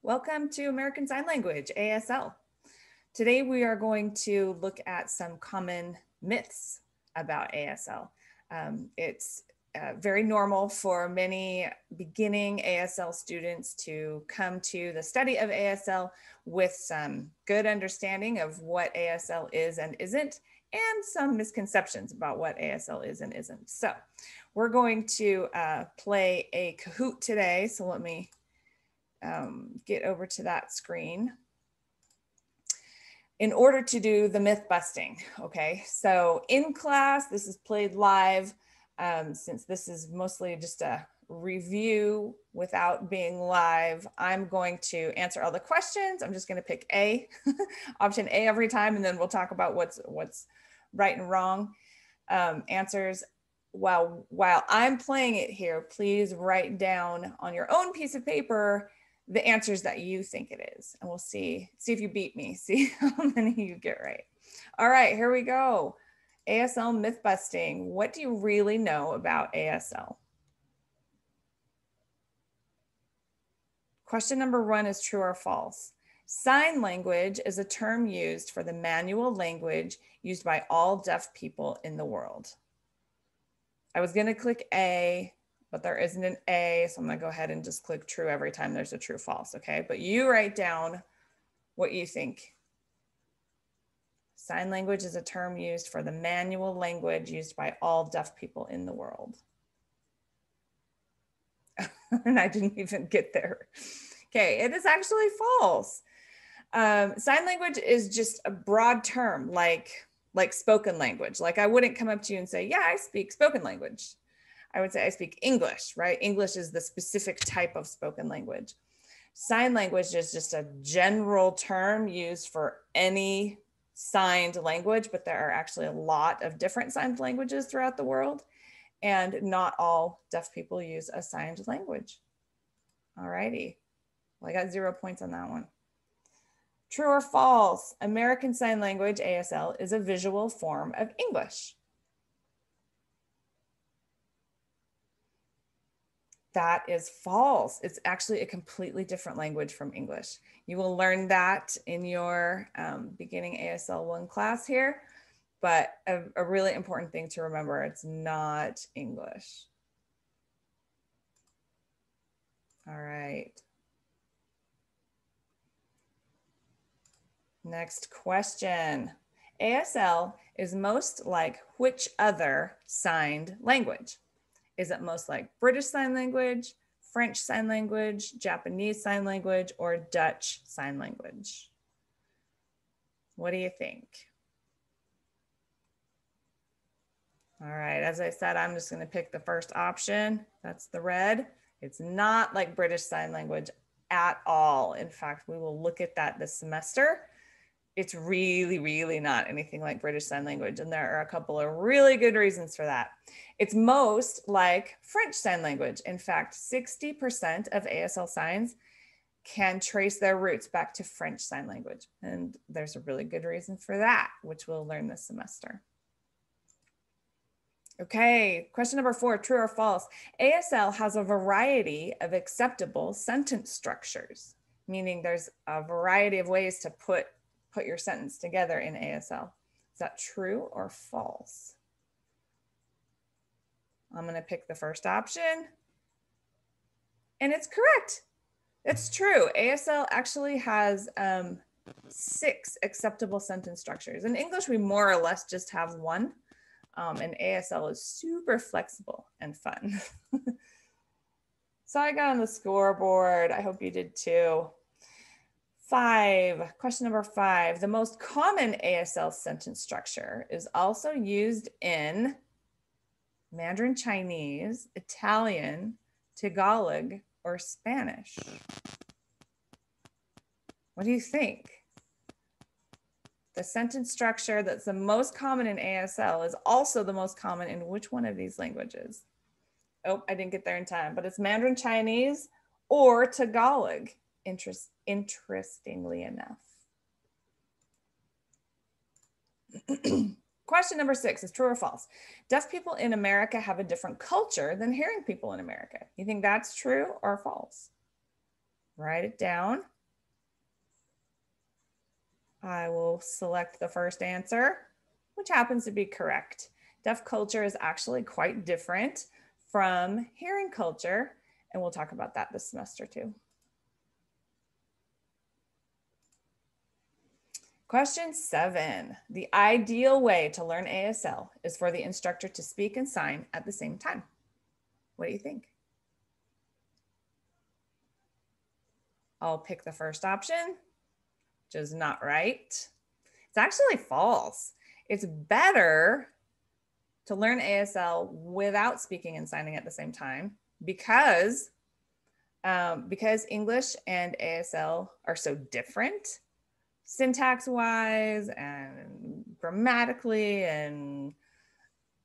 Welcome to American Sign Language, ASL. Today we are going to look at some common myths about ASL. It's very normal for many beginning ASL students to come to the study of ASL with some good understanding of what ASL is and isn't, and some misconceptions about what ASL is and isn't. So we're going to play a Kahoot today. So let me get over to that screen in order to do the myth busting. Okay, so in class, this is played live. Since this is mostly just a review without being live, I'm going to answer all the questions. I'm just going to pick A, option A every time, and then we'll talk about what's right and wrong answers. While I'm playing it here, please write down on your own piece of paper the answers that you think it is, and we'll see if you beat me, see how many you get right. All right, here we go. ASL myth busting. What do you really know about ASL? Question number 1 is true or false. Sign language is a term used for the manual language used by all deaf people in the world. I was going to click A, but there isn't an A, so I'm going to go ahead and just click true every time there's a true false, okay? But you write down what you think. Sign language is a term used for the manual language used by all deaf people in the world. And I didn't even get there. Okay, it is actually false. Sign language is just a broad term, like spoken language. Like I wouldn't come up to you and say, yeah, I speak spoken language. I would say I speak English, right? English is the specific type of spoken language. Sign language is just a general term used for any signed language, but there are actually a lot of different signed languages throughout the world, and not all deaf people use a signed language. All righty. Well, I got 0 points on that one. True or false? American Sign Language, ASL, is a visual form of English. That is false. It's actually a completely different language from English. You will learn that in your beginning ASL 1 class here, but a really important thing to remember, it's not English. All right. Next question. ASL is most like which other signed language? Is it most like British Sign Language, French Sign Language, Japanese Sign Language, or Dutch Sign Language? What do you think? All right, as I said, I'm just going to pick the first option. That's the red. It's not like British Sign Language at all. In fact, we will look at that this semester. It's really, really not anything like British Sign Language. And there are a couple of really good reasons for that. It's most like French Sign Language. In fact, 60% of ASL signs can trace their roots back to French Sign Language. And there's a really good reason for that, which we'll learn this semester. Okay, question number 4, true or false? ASL has a variety of acceptable sentence structures, meaning there's a variety of ways to put your sentence together in ASL. Is that true or false? I'm going to pick the first option. And it's correct. It's true. ASL actually has 6 acceptable sentence structures. In English, we more or less just have 1. And ASL is super flexible and fun. So I got on the scoreboard. I hope you did too. 5, question number 5. The most common ASL sentence structure is also used in Mandarin Chinese, Italian, Tagalog, or Spanish. What do you think? The sentence structure that's the most common in ASL is also the most common in which one of these languages? Oh, I didn't get there in time, but it's Mandarin Chinese or Tagalog, interestingly enough. Question number 6 is true or false? Deaf people in America have a different culture than hearing people in America. You think that's true or false? Write it down. I will select the first answer, which happens to be correct. Deaf culture is actually quite different from hearing culture, and we'll talk about that this semester too. Question 7. The ideal way to learn ASL is for the instructor to speak and sign at the same time. What do you think? I'll pick the first option, which is not right. It's actually false. It's better to learn ASL without speaking and signing at the same time because English and ASL are so different, syntax-wise and grammatically and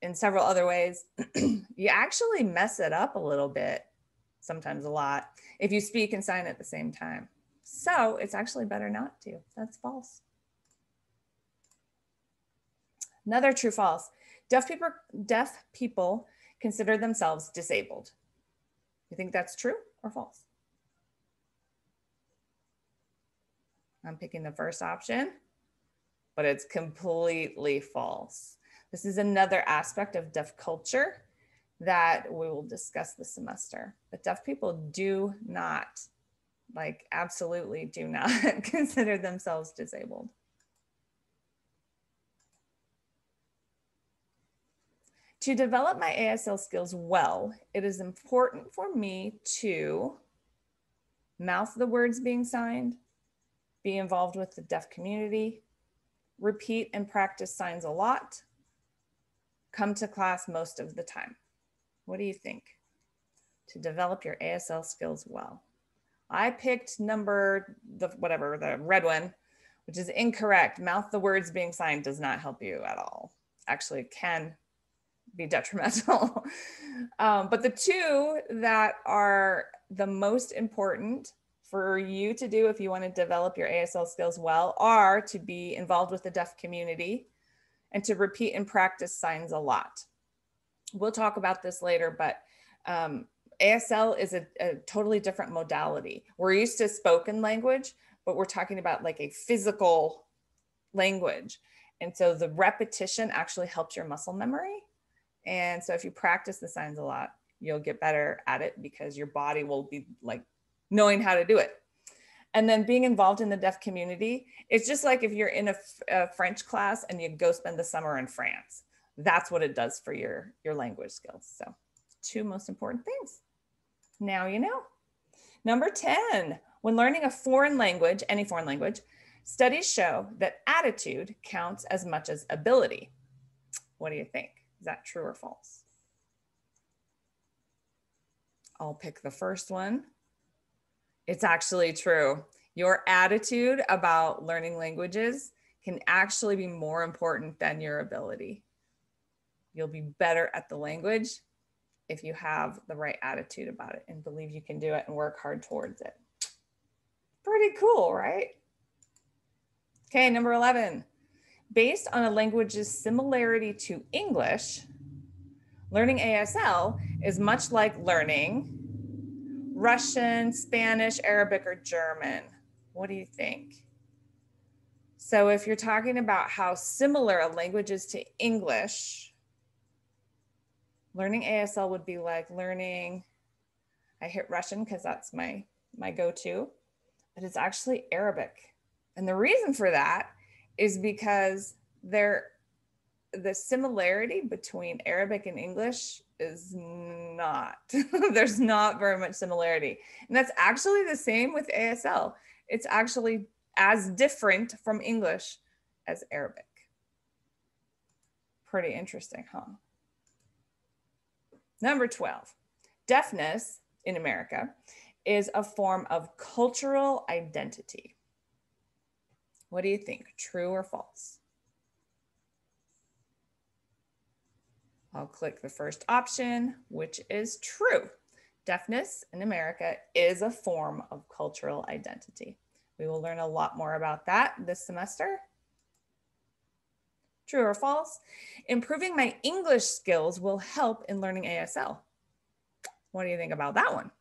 in several other ways. You actually mess it up a little bit, sometimes a lot, if you speak and sign at the same time. So it's actually better not to. That's false. Another true false. Deaf people consider themselves disabled. You think that's true or false? I'm picking the first option, but it's completely false. This is another aspect of deaf culture that we will discuss this semester. But deaf people do not, like absolutely do not consider themselves disabled. To develop my ASL skills well, it is important for me to mouth the words being signed, be involved with the deaf community, repeat and practice signs a lot, come to class most of the time. What do you think? To develop your ASL skills well. I picked the red one, which is incorrect. Mouth the words being signed does not help you at all. Actually, it can be detrimental. But the two that are the most important for you to do if you want to develop your ASL skills well are to be involved with the deaf community and to repeat and practice signs a lot. We'll talk about this later, but ASL is a totally different modality. We're used to spoken language, but we're talking about like a physical language. And so the repetition actually helps your muscle memory. And so if you practice the signs a lot, you'll get better at it because your body will be like knowing how to do it. And then being involved in the deaf community, it's just like if you're in a French class and you go spend the summer in France. That's what it does for your language skills. So 2 most important things. Now you know. Number 10, when learning a foreign language, any foreign language, studies show that attitude counts as much as ability. What do you think? Is that true or false? I'll pick the first one. It's actually true. Your attitude about learning languages can actually be more important than your ability. You'll be better at the language if you have the right attitude about it and believe you can do it and work hard towards it. Pretty cool, right? Okay, number 11. Based on a language's similarity to English, learning ASL is much like learning Russian, Spanish, Arabic, or German. What do you think? So if you're talking about how similar a language is to English, learning ASL would be like learning, I hit Russian because that's my go-to, but it's actually Arabic. And the reason for that is because the similarity between Arabic and English is not, there's not very much similarity. And that's actually the same with ASL. It's actually as different from English as Arabic. Pretty interesting, huh? Number 12, deafness in America is a form of cultural identity. What do you think, true or false? I'll click the first option, which is true. Deafness in America is a form of cultural identity. We will learn a lot more about that this semester. True or false? Improving my English skills will help in learning ASL. What do you think about that one?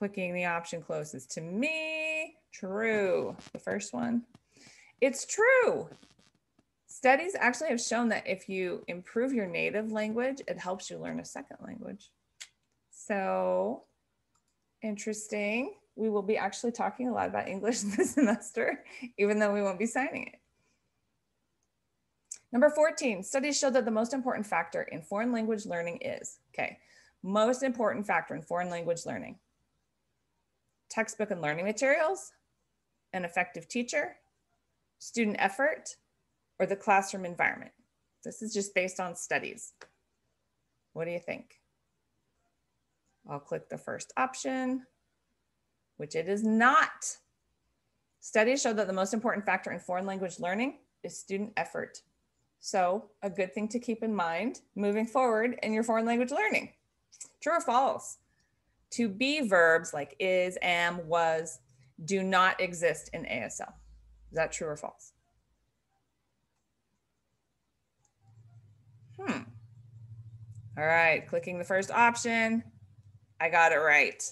Clicking the option closest to me. True. The first one. It's true. Studies actually have shown that if you improve your native language, it helps you learn a second language. So interesting. We will be actually talking a lot about English this semester, even though we won't be signing it. Number 14, studies show that the most important factor in foreign language learning is, okay, most important factor in foreign language learning: textbook and learning materials, an effective teacher, student effort, or the classroom environment. This is just based on studies. What do you think? I'll click the first option, which it is not. Studies show that the most important factor in foreign language learning is student effort. So a good thing to keep in mind moving forward in your foreign language learning. True or false? To be verbs like is, am, was, do not exist in ASL. Is that true or false? All right, clicking the first option. I got it right.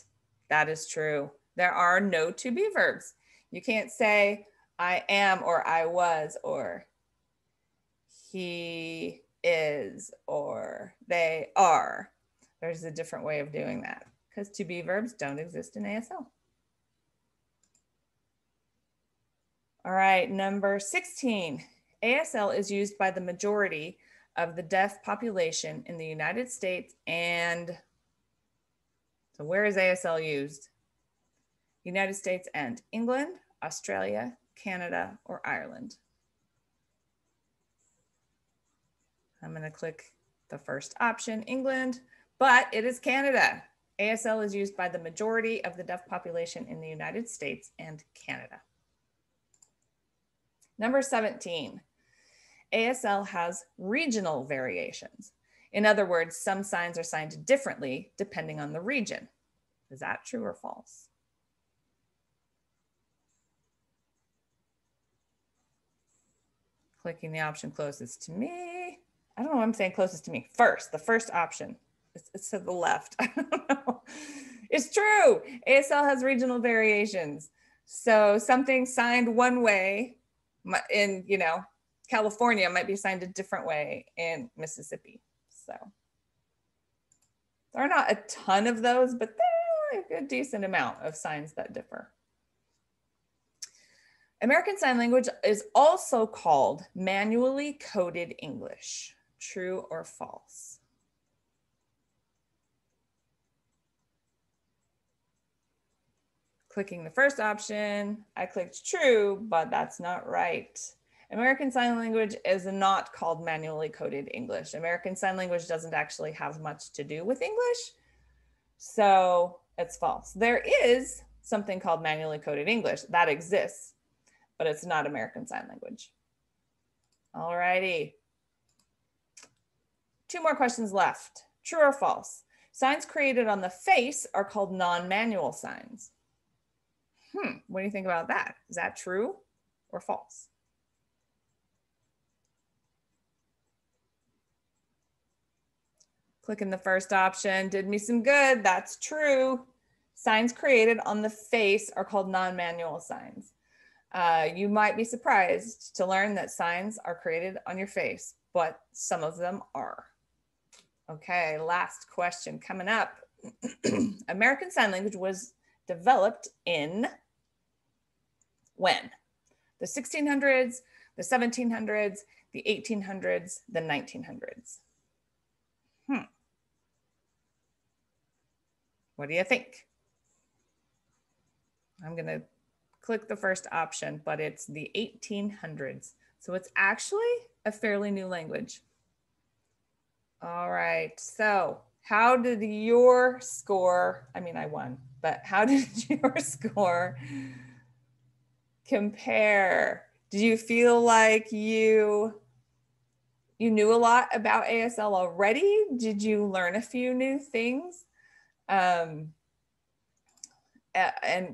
That is true. There are no to be verbs. You can't say I am or I was or he is or they are. There's a different way of doing that because to be verbs don't exist in ASL. All right, number 16. ASL is used by the majority of the deaf population in the United States and, so where is ASL used? United States and England, Australia, Canada, or Ireland. I'm going to click the first option, England, but it is Canada. ASL is used by the majority of the deaf population in the United States and Canada. Number 17, ASL has regional variations. In other words, some signs are signed differently depending on the region. Is that true or false? Clicking the option closest to me. I don't know why I'm saying closest to me. First, the first option. It's to the left. I don't know. It's true. ASL has regional variations. So something signed one way in, California might be signed a different way in Mississippi. So there are not a ton of those, but there are a decent amount of signs that differ. American Sign Language is also called manually coded English. True or false? Clicking the first option, I clicked true, but that's not right. American Sign Language is not called manually coded English. American Sign Language doesn't actually have much to do with English, so it's false. There is something called manually coded English that exists, but it's not American Sign Language. All righty. 2 more questions left. True or false? Signs created on the face are called non-manual signs. What do you think about that? Is that true or false? Clicking the first option did me some good. That's true. Signs created on the face are called non-manual signs. You might be surprised to learn that signs are created on your face, but some of them are. Okay, last question coming up. American Sign Language was developed in when? The 1600s, the 1700s, the 1800s, the 1900s. What do you think? I'm going to click the first option, but it's the 1800s. So it's actually a fairly new language. All right, so how did your score, I won, but how did your score compare? Did you feel like you knew a lot about ASL already? Did you learn a few new things? And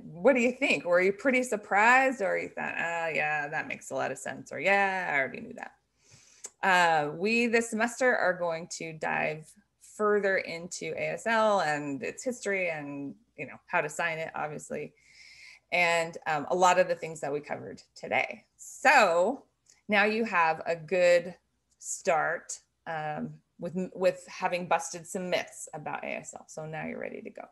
what do you think? Were you pretty surprised, or you thought, yeah, that makes a lot of sense, or yeah, I already knew that? We this semester are going to dive further into ASL and its history and you know, how to sign it, obviously, and a lot of the things that we covered today. So now you have a good start with having busted some myths about ASL. So now you're ready to go.